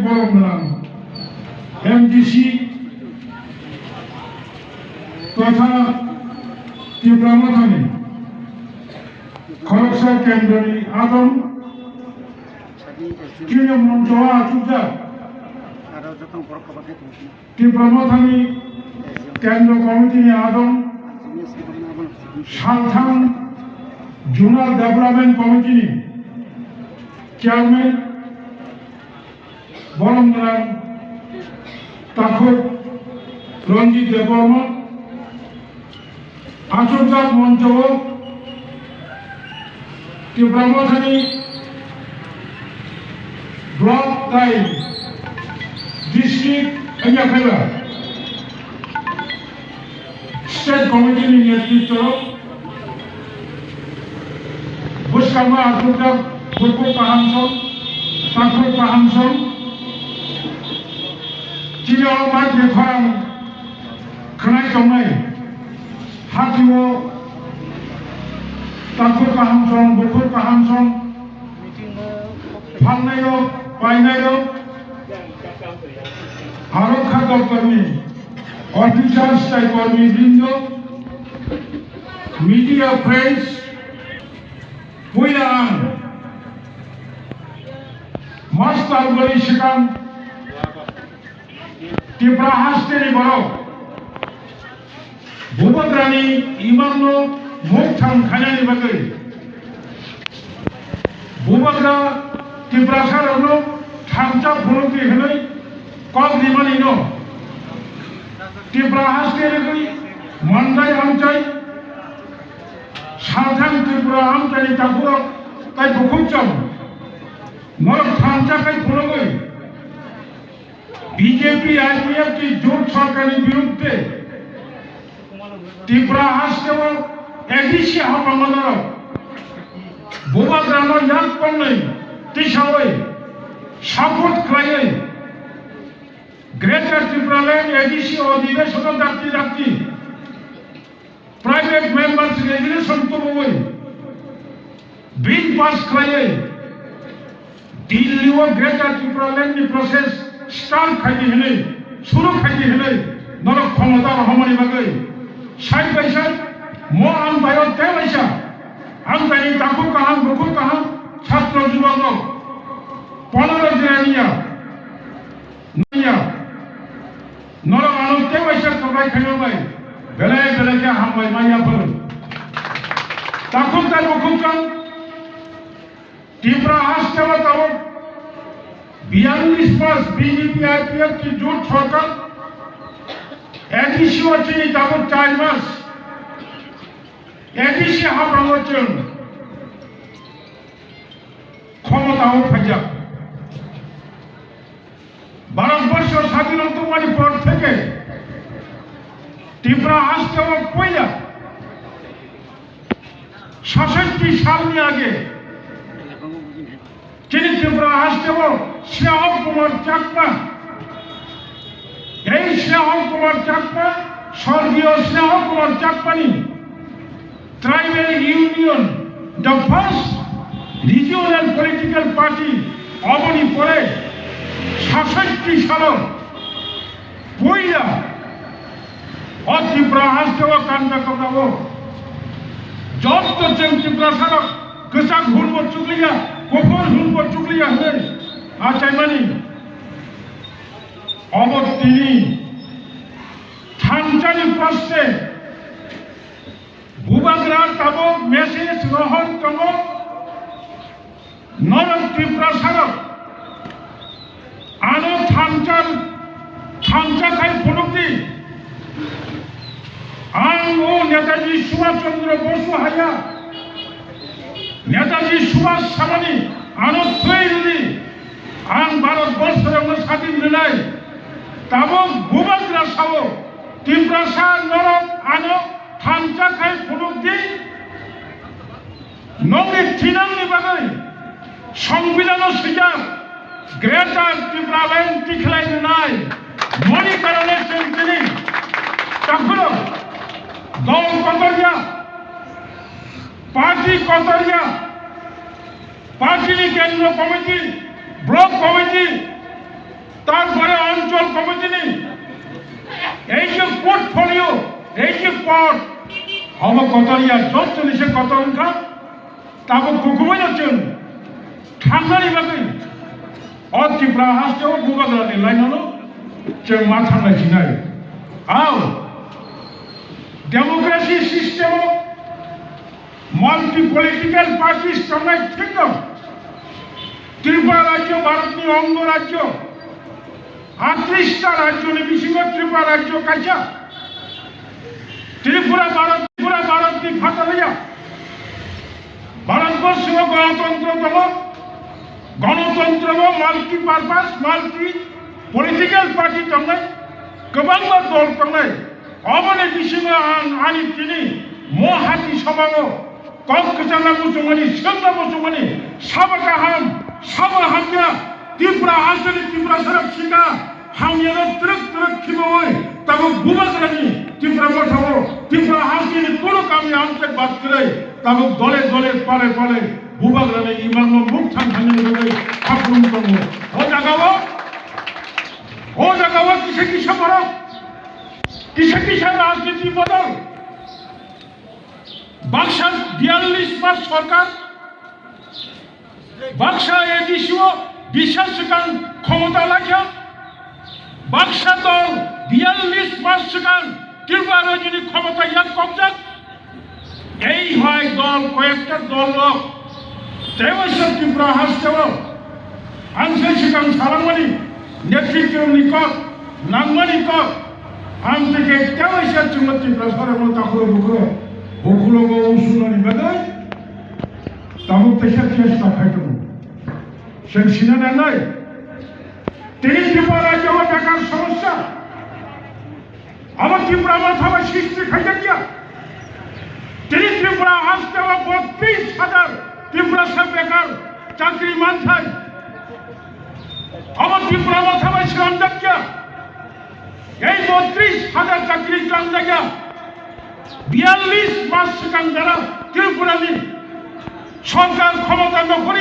বরমলাম MDC তথা তীব্রামথানী খরগসা কেন্দ্রनि आदम किने मन्जवा आचुजा তীব্রামথানী केंद्र कमिटिनि आदम सालथां जुनार डेभलपमेंट कमिटिनि चेयरमैन बरमलाम ताखुर रंजित देवबर्मा आचुरजात मन्जवा তীব্রামথানী ब्लॉक दाई डिस्ट्रिक्ट एरिया स्टेट कमिटी नेतृत्व बुसकामा आचुरजात बुरको काहामसन ताखुर काहामसन चिराव माइ बेफारां खोनाय दंनाय हाथिव ताखुर काहामसन बुरको काहामसन फाननाय बायनाय आरक्षा दफ्तरनि अफिसार्स कर्मी बृंद मीडिया फ्रेंड्स पुइलां मास्टार गली सिगां तीव्रा हास्टेनि बरक भूपद्रानि इमाननो मुख थांखानायनि बागै भूपद्रा तीव्रासारनो थामचा फुलुंथि होनाय कल दिमानिनो तीव्रा हास्टेनि मोनदाय आमचाय सालथां त्रिपुरा आमचायनि ताखुराव ताय बुखुमचम नरक थामचा काय फुलुंगै बीजेपी आईपीएफ की जोट सरकारनि बिरुद्धे त्रिपुरा हास्टेआव एडिसि हाबामानाराव भूपद्रानो याद पन्नै तिसावै सापोर्ट खालायै ग्रेटर त्रिपुरालैंड एडिसि अधिवेशन जाति जाति प्राइवेट मेंबर्स रेजुलेशन तबोवै बिल पास खालायै दिल्लीआव ग्रेटर त्रिपुरालैंड नि प्रोसेस स्टार्ट खायदि होनै शुरू खायदि होनै नरक क्षमता रहमानि बागै साइड बाय साइड मो आमदाय तेवैसा आमदायनि ताखुर काहाम बुरको काहाम छात्र युवक 15 जिरानिया नरक आनो तेवैसा करबाय खायबाय बेले बेले के हामबाय मायाफोर ताखुर ताय बुरकोजों तीव्रा हास्टेआव ताव 42 पास बीजेपी आईपीएफ की जोट सरकार एडिसि वचनी ताबो 4 मास एडिसि हाब्रांगोचों क्षमताओं फाइजा भारतवर्ष स्वाधीनतामानि पर থেকে त्रिपुरा हास्टेआव पयला 66 सालनि आगे যিনি त्रिपुरा हास्टेआव स्नेह कुमार चाकमा এই স্নেহ কুমার চাকমা স্বর্গীয় স্নেহ কুমার চাকমানি tribal union the first regional political party অবনি পরে 67 সালত পয়লা त्रिपुरा हास्टेआव कान्दा कब्राबो जत जों त्रिपुरा साराव गोसा हुलबो चुगलिया गफर हुलबो चुगलिया होनै आचायमानि अबस्थिनि थामचानि प्रश्ने भूपद्रा ताबो मेसेज रहन दङ नरक त्रिपुरा साराव आनो थामचाखाय फुलुंथि आं नेताजी सुभाष चंद्र बसु हाया नेताजी सुभाष सामानि आनो थैरुनि आं भारत वर्षावनो स्वाधीन होनाय ताबो भूपद्रा सावो त्रिपुरा सा नरक आनो थामचाखाय फुलुंथि नंनि थिनांनि बागै संविधानाव सैजा ग्रेटर त्रिपुरालैंड तिखलायनो नाय मनि कारणे जों दिनै ताखुरो दल कतरिया पार्टी कतरिया पार्टी केंद्र committee block committee port ama kotoriya jot cholise kotoronka tabo kukumai jacchen thangnani bagai o Tripura haste o bubagrani lainano जों मा थांगासिनो आरो डेमोक्रेसी सिस्टेमाव माल्टी पलिटिकल पार्टीज थांनाय ठीक दं त्रिपुरा राज्य भारतनि अंग राज्य 38टा राज्यनि बिसिङाव त्रिपुरा राज्य कायसा त्रिपुरा भारतनि फाथालैया भारतबर्षआव गणतन्त्र दङ गणतन्त्रआव माल्टी पार्पास माल्टी पलिटिकल पार्टी थांनाय गोबांबा दल थांनाय अबनि बिसिङाव आंनि दिनै महाति सभायाव कंकचना बसुमतारी सोमना बसुमतारी साबा गाहाम साबा हान्जा त्रिपुरा आঞ্চলিक त्रिपुरा सरब सिंगा हांनियानो ट्रक खिबोय ताबो बुबाग्रानि त्रिपुरा गथाव त्रिपुरा हांसिनि कोनो गामि आंचलिक बात करे ताबो दले दले पाले पाले बुबाग्रानि इमाननो मुख थांनि थाखाय हाबुम दङ ओ जगह किसे फरक किसे राजनीति बदल बाक्सा 42 मास सरकार बाक्सा एडिसिओ 20 सिगां क्षमता लाखिया बाक्सा दल 42 मास सिगां त्रिपुरा राज्यनि क्षमता याद कब्जा এই হয় দল কয়েকটা দল লোক তেবছর ত্রিপুরা হাসতেও আনসে সিগাং সালামানি नेतृत्व निकट नांगमानि कट आं থেকে তেবছর ত্রিপুরা সরকার তাকরে বুকরে ওগুলোগো উসুনানি বাগাই তাবো তেসা চেষ্টা খাইতো সেনসিনা নাই তিনি ত্রিপুরা রাজ্য বেকার সমস্যা আমার ত্রিপুরা মাথায় সৃষ্টি খাইতে গিয়া তিনি ত্রিপুরা আসতে 32,000 ত্রিপুরা সব বেকার চাকরি মানথাই আমার ত্রিপুরা মাথায় শ্রম দেখা এই 32,000 চাকরি কাম দেখা 42 মাস সিগাং যারা ত্রিপুরানি সরকার ক্ষমতা দখল